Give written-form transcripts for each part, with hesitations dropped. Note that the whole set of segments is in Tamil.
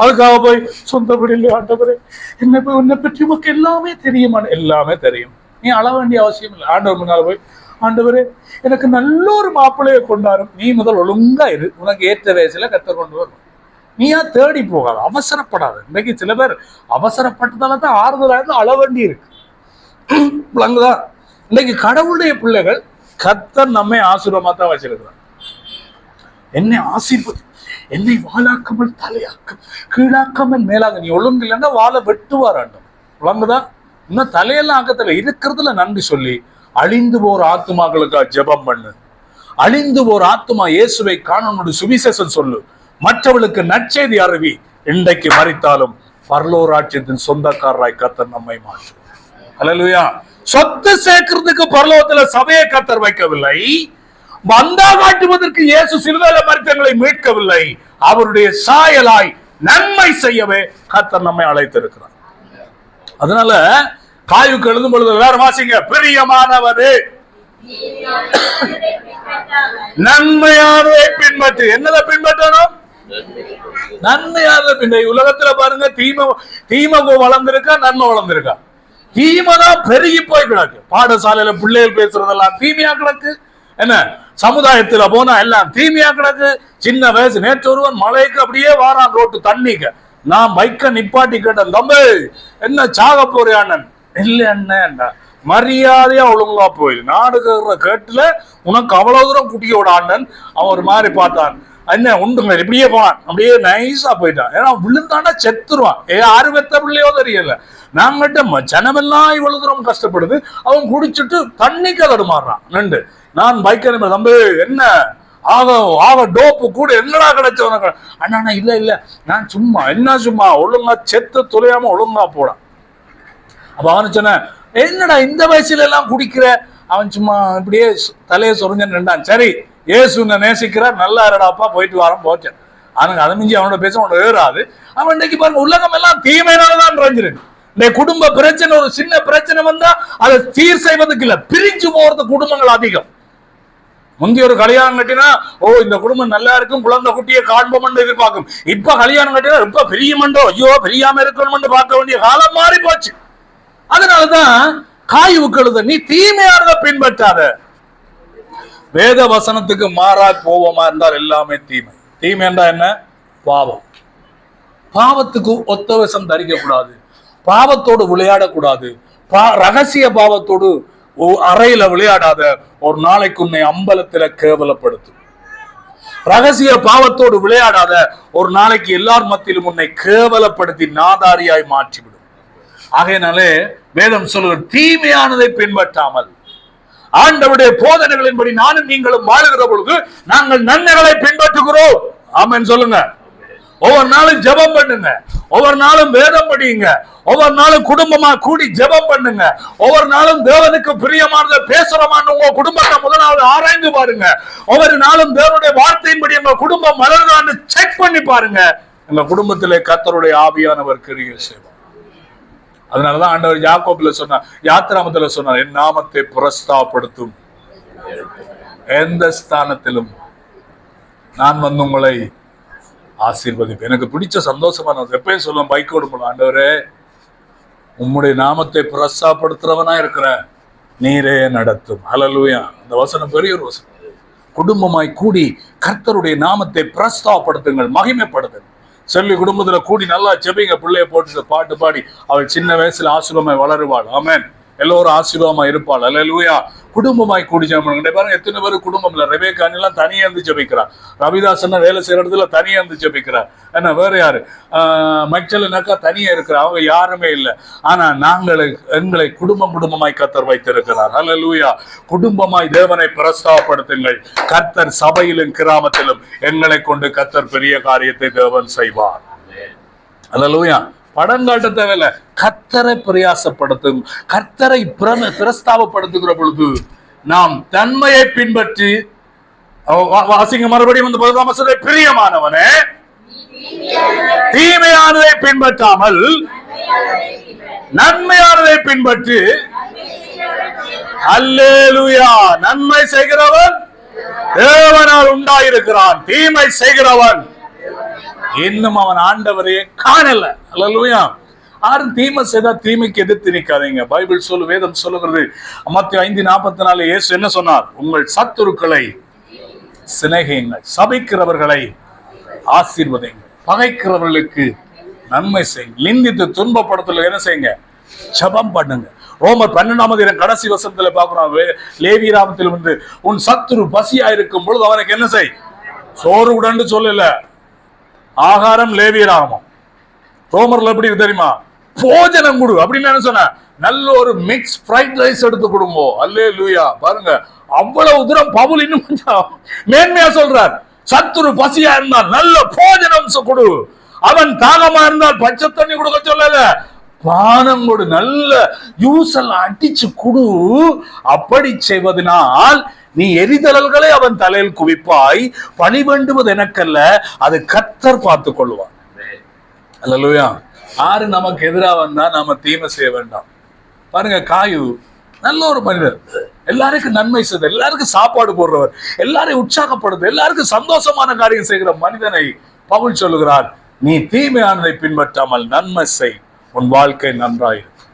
அதுக்காக போய் சொந்த வீடில் ஆண்டவரே உன்னை பற்றி உனக்கு எல்லாமே தெரியுமா? எல்லாமே தெரியும், நீ அழ வேண்டிய அவசியம் இல்லை. ஆண்டவர் முன்னால போய் ஆண்டவரே எனக்கு நல்ல ஒரு மாப்பிள்ளையை கொண்டாரும், நீ முதல் ஒழுங்கா இரு, உனக்கு ஏற்ற வயசுல கத்த கொண்டு வரும். நீயா தேடி போகாது, அவசரப்படாது. இன்னைக்கு சில பேர் அவசரப்பட்டதாலதான் ஆறுதலாக அழ வேண்டி இருக்கு. இன்னைக்கு கடவுளுடைய பிள்ளைகள் கர்த்தர் நம்மை ஆசீர்வாதமா தான் வச்சிருக்கிறார். என்னை ஆசீர்வதி, என்னை வாழாக்காமல் தலையாக்க, கீழாக்காமல் மேலாக. நீ ஒழுங்கு இல்லைன்னா வாழை வெட்டுவாராண்டம். விளங்குதான்? இன்னும் தலையெல்லாம் ஆக்கத்துல இருக்கிறதுல நன்றி சொல்லி அழிந்து போற ஆத்துமாக்களுக்கா ஜெபம் பண்ணு. அழிந்து போற ஆத்துமா இயேசுவை காணனுடைய சுவிசேஷம் சொல்லு, மற்றவர்களுக்கு நற்செய்தி அறிவி. இன்றைக்கு மரித்தாலும் பரலோராட்சியத்தின் சொந்தக்காரராய் கர்த்தர் நம்மை மாற்றும். அல்லேலூயா. சொத்து சேர்க்கிறதுக்கு பரலோகத்துல சபையை கர்த்தர் வைக்கவில்லை. வந்தா காட்டுவதற்கு இயேசு சிலுவையில மரித்தவர்களை மீட்கவில்லை. அவருடைய சாயலாய் நன்மை செய்யவே கர்த்தர் நம்மை அழைத்திருக்கிறார். அதனால காயுக்கு எழுதும் பொழுது எல்லாரும் வாசிங்க, பிரியமானவரே நன்மையானதை பின்பற்று. என்னதை பின்பற்றணும்? நன்மையானதை பின்பற்ற. உலகத்துல பாருங்க, தீமை வளர்ந்திருக்கா, நன்மை வளர்ந்திருக்கா? தீமைதான் பெருகி போய் கிடக்கு. பாடசாலையில பிள்ளைகள் பேசுறதெல்லாம் தீமையா கிடக்கு. என்ன சமுதாயத்துல போனா எல்லாம் தீமையா கிடக்கு. சின்ன வயசு நேற்று ஒருவன் மழைக்கு அப்படியே வாரான் ரோட்டு தண்ணிக்கு. நான் பைக்க நிப்பாட்டி கேட்டேன், தம்பி என்ன சாக போறியானன்? இல்ல என்ன மரியாதையா ஒழுங்கா போயிரு, நாடு கேட்டுல உனக்கு அவ்வளவு தூரம் குட்டிய விட ஆண்டன். அவன் ஒரு மாதிரி பார்த்தான், என்ன உண்டுங்க இப்படியே போனான், அப்படியே நைஸா போயிட்டான். ஏன்னா விழுந்தாண்டா செத்துருவான். யாரு வெத்த பிள்ளையோ தெரியல. நாங்கிட்ட ஜனமெல்லாம் இவ்வளவு தூரம் கஷ்டப்படுது, அவன் குடிச்சிட்டு தண்ணிக்கு தடுமாறுறான். நண்டு நான் பைக்க தம்பி என்ன ஆக டோப்பு கூட என்னடா கிடைச்சவன? அண்ணா இல்ல இல்ல நான் சும்மா என்ன சும்மா ஒழுங்கா செத்து துளையாம ஒழுங்கா போடான். அப்ப அவனு சொன்ன, என்னடா இந்த வயசுல எல்லாம் குடிக்கிற? அவன் சும்மா இப்படியே தலையை சொரிஞ்சு நின்றான். சரி ஏசு உன்னை நேசிக்கிறார், நல்லா இருடாப்பா, போயிட்டு வரோம் போச்சேன். அவனுக்கு அதை மிஞ்சி அவனோட பேச அவனோட ஏறாது. அவன் இன்னைக்கு பாருங்க உலகம் எல்லாம் தீமையினாலதான் நிறைஞ்சிருக்கு. இந்த குடும்ப பிரச்சனை, ஒரு சின்ன பிரச்சனை வந்தா அதை சீர் செய்வதற்கு இல்ல, பிரிஞ்சு போறது குடும்பங்கள் அதிகம். முந்தைய ஒரு கல்யாணம் கட்டினா இந்த குடும்பம் நல்லா இருக்கும், குழந்தை குட்டியை காண்போம் எதிர்பார்க்கும். இப்ப கல்யாணம் கட்டினா ரொம்ப பெரிய மண்டோ, ஐயோ பெரியாம இருக்கணும் பார்க்க வேண்டிய காலம் மாறி போச்சு. அதனாலதான் காயுவுக்கு எழுத, நீ தீமையானதை பின்பற்றாத. வேத வசனத்துக்கு மாறா போவோமா இருந்தால் எல்லாமே தீமை. தீமை என்றா என்ன? பாவம். பாவத்துக்கு ஒத்த வசம் தரிக்க கூடாது, பாவத்தோடு விளையாடக்கூடாது. ரகசிய பாவத்தோடு அறையில விளையாடாத. ஒரு நாளைக்கு உன்னை அம்பலத்துல கேவலப்படுத்தும். ரகசிய பாவத்தோடு விளையாடாத. ஒரு நாளைக்கு எல்லார் மத்தியிலும் உன்னை கேவலப்படுத்தி நாதாரியாய் மாற்றிவிடும். ஆகையினாலே வேதம் சொல்லுகிற தீமையானதை பின்பற்றாமல் ஆண்டவருடைய போதனைகளின்படி நானும் நீங்களும் வாழுகிற பொழுது நாங்கள் நன்மைகளை பின்பற்றுகிறோம். ஆமென் சொல்லுங்க. ஒவ்வொரு நாளும் ஜெபம் பண்ணுங்க, ஒவ்வொரு நாளும் வேதம் படியுங்க, ஒவ்வொரு நாளும் குடும்பமா கூடி ஜெபம் பண்ணுங்க, ஒவ்வொரு நாளும் தேவனுக்கு பிரியமானதை பேசுறோமான்னு உங்க குடும்பத்தை முதலாவது ஆராய்ந்து பாருங்க. ஒவ்வொரு நாளும் தேவனுடைய வார்த்தையின்படி எங்க குடும்பம் மலர்ந்தான்னு செக் பண்ணி பாருங்க. எங்க குடும்பத்திலே கர்த்தருடைய ஆவியானவர் கிரியை செய்வார். அதனாலதான் ஆண்டவர் யாக்கோபுல சொன்னார், யாத்திராமத்துல சொன்னார், என் நாமத்தை பிரஸ்தாபப்படுத்தும் எந்த ஸ்தானத்திலும் நான் வந்து உங்களை ஆசீர்வதிப்பேன். எனக்கு பிடிச்ச சந்தோஷமா நான் எப்பயும் சொல்லுவேன், பைக் ஓடும், ஆண்டவரே உம்முடைய நாமத்தை பிரஸ்தாபப்படுத்துறவனா இருக்கிற நீரே நடத்தும். ஹல்லேலூயா. அந்த வசனம் பெரிய ஒரு வசனம். குடும்பமாய் கூடி கர்த்தருடைய நாமத்தை பிரஸ்தாபப்படுத்துங்கள், மகிமைப்படுத்துங்கள். சொல்லி குடும்பத்துல கூடி நல்லா ஜெபிங்க. பிள்ளைய போட்டு பாட்டு பாடி அவள் சின்ன வயசுல ஆசீர்வாதமாய் வளருவாள். ஆமென். எல்லோரும் ஆசீர்வாதமா இருப்பாள். அல்லேலூயா. குடும்பமாய் கூடி ஜெபம். பாருங்க எத்தனை பேர் குடும்பம் இல்ல. ரெபேக்கா எல்லாம் தனியா இருந்து ஜெபிக்கிறா. ரவிதாசன் வேலை செய்யற இடத்துல தனியா இருந்து ஜெபிக்கிறா. என்ன வேற யாரு? மைச்சல்னாக்கா தனியா இருக்கிற, அவங்க யாருமே இல்லை. ஆனா எங்களை குடும்பமாய் கர்த்தர் வைத்திருக்கிறார். அல்லேலூயா. குடும்பமாய் தேவனை பிரஸ்தாபப்படுத்துங்கள். கர்த்தர் சபையிலும் கிராமத்திலும் எங்களை கொண்டு கர்த்தர் பெரிய காரியத்தை தேவன் செய்வார். அல்லேலூயா. படம் காட்ட தேவையில்ல, கர்த்தரை பிரயாசப்படுத்தும். கர்த்தரை பிரஸ்தாபப்படுத்துகிற பொழுது நாம் தன்மையை பின்பற்றி வாசிங்க. மறுபடியும் வந்து 10 பிரியமானவனே தீமையானதை பின்பற்றாமல் நன்மையானதை பின்பற்றி. அல்லேலூயா. நன்மை செய்கிறவன் தேவனால் உண்டாயிருக்கிறான், தீமை செய்கிறவன் இன்னும் அவன் ஆண்டவரையே காணல. அல்லேலூயா. யாரும் தீமை செய்தா தீமைக்கு எதிர்த்து நிற்காதீங்க. பைபிள் வேதம் சொல்லுகிறது, மத்தேயு 5:44 இயேசு என்ன சொன்னார்? உங்கள் சத்துருக்களை சிநேகியுங்கள், சபிக்கிறவர்களை ஆசீர்வதிங்க, பகைக்கிறவர்களுக்கு நன்மை செய்யுங்க, நிந்தித்து துன்பப்படுத்தல என்ன செய்யுங்க? ஜெபம் பண்ணுங்க. ரோமர் 12 கடைசி வசனத்துல பாக்குறோம், லேவியராமத்தில் வந்து உன் சத்துரு பசியா இருக்கும் பொழுது அவனுக்கு என்ன செய்? சோறு உடன்னு சொல்லல, ஆகாரம். லேவியராமம் ரோமர்ல எப்படி தெரியுமா? போஜனம் கொடு அப்படின்னு என்ன சொன்ன? நல்ல ஒரு மிக்ஸ் ஃப்ரைட் ரைஸ் எடுத்து கொடுங்கோ. அல்லேலூயா. பாருங்க, அவ்வளவு தூரம் பவுல் இன்னும் கொஞ்சம் மேன்மையா சொல்றார். சத்துரு பசியா இருந்தால் நல்ல போஜனம் கொடு, அவன் தாகமா இருந்தால் பச்சை தண்ணி கொடுக்க சொல்லல, பானம் கொடு, நல்ல யூஸ் எல்லாம் அடிச்சு கொடு. அப்படி செய்வதனால் நீ எரிதல்களை அவன் தலையில் குவிப்பாய். பழி வேண்டுவது எனக்கல்ல, அது கர்த்தர் பார்த்துக் கொள்வார். அல்லேலூயா. யாரு நமக்கு எதிராக வந்தா நாம தீமை செய்ய வேண்டாம். பாருங்க, காயு நல்ல ஒரு மனிதர், எல்லாருக்கும் நன்மை செய்த, எல்லாருக்கும் சாப்பாடு போடுறவர், எல்லாரையும் உற்சாகப்படுது, எல்லாருக்கும் சந்தோஷமான காரியம் செய்கிற மனிதனை பவுல் சொல்லுகிறார், நீ தீமையானதை பின்பற்றாமல் நன்மை செய், உன் வாழ்க்கை நன்றாயிருக்கும்.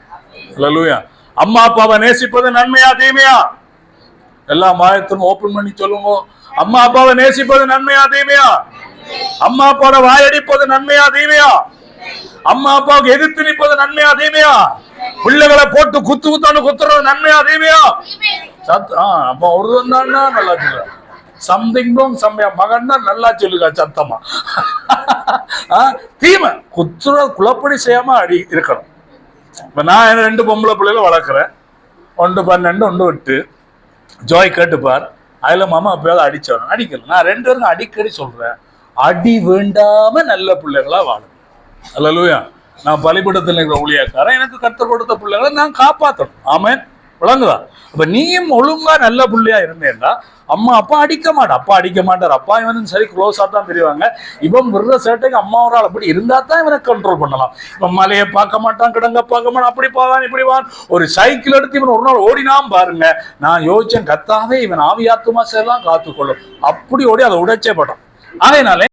அல்லேலூயா. அம்மா அப்பாவை நேசிப்பது நன்மையா தீமையா? எல்லா மாயத்தும் ஓபன் பண்ணி சொல்லுங்க. அம்மா அப்பாவை நேசிப்பது நன்மையா தீமையா? அம்மா அப்பாவோட வாயடிப்பது நன்மையா தீமையா? அம்மா அப்பாவுக்கு எதிர்த்து நிற்பது நன்மையா தீமையா? பிள்ளைகளை போட்டு குத்து குத்தான்னு குத்துறது நன்மையா தீமையா? அப்ப ஒரு நல்லா சொல்ல சம்திங் சம்மையா மகன் தான் நல்லா சொல்லுங்க சத்தமா. தீமை குத்துற குழப்படி செய்யாம அடி இருக்கணும். இப்ப நான் 2 பொம்பளை பிள்ளைகளை வளர்க்குறேன், 1 12 1 8. ஜோய் கேட்டுப்பார், அதுல மாமா அப்பயாவது அடிச்சவன் அடிக்கல. நான் 2 பேருக்கும் அடிக்கடி சொல்றேன், அடி வேண்டாம நல்ல பிள்ளைகளா வாழும். அல்லேலூயா. நான் பலிபீடத்தில் இருக்கிற ஊழியக்காரன், எனக்கு கர்த்தர் கொடுத்த பிள்ளைகளை நான் காப்பாற்றணும். ஆமென். விளங்குதா? அப்ப நீயும் ஒழுங்கா நல்ல பிள்ளையா இருந்தேன்னா அம்மா அப்பா அடிக்க மாட்டார். அப்பா அடிக்க மாட்டார். அப்பா இவனும் சரி க்ளோஸா தான் தெரிவாங்க. இவன் விடுற சேட்டைக்கு அம்மா ஒரு ஆள் அப்படி இருந்தா தான் இவனை கண்ட்ரோல் பண்ணலாம். இப்ப மலையை பார்க்க மாட்டான், கிடங்க பார்க்க மாட்டான், அப்படி போவான் இப்படி வான். ஒரு சைக்கிள் எடுத்து இவன் ஒரு நாள் ஓடினாம் பாருங்க, நான் யோசிச்சேன், கத்தாவே இவன் ஆவியாத்துமா சேரலாம் காத்துக்கொள்ளும். அப்படி ஓடி அதை உடைச்சே பட்டான். அதனால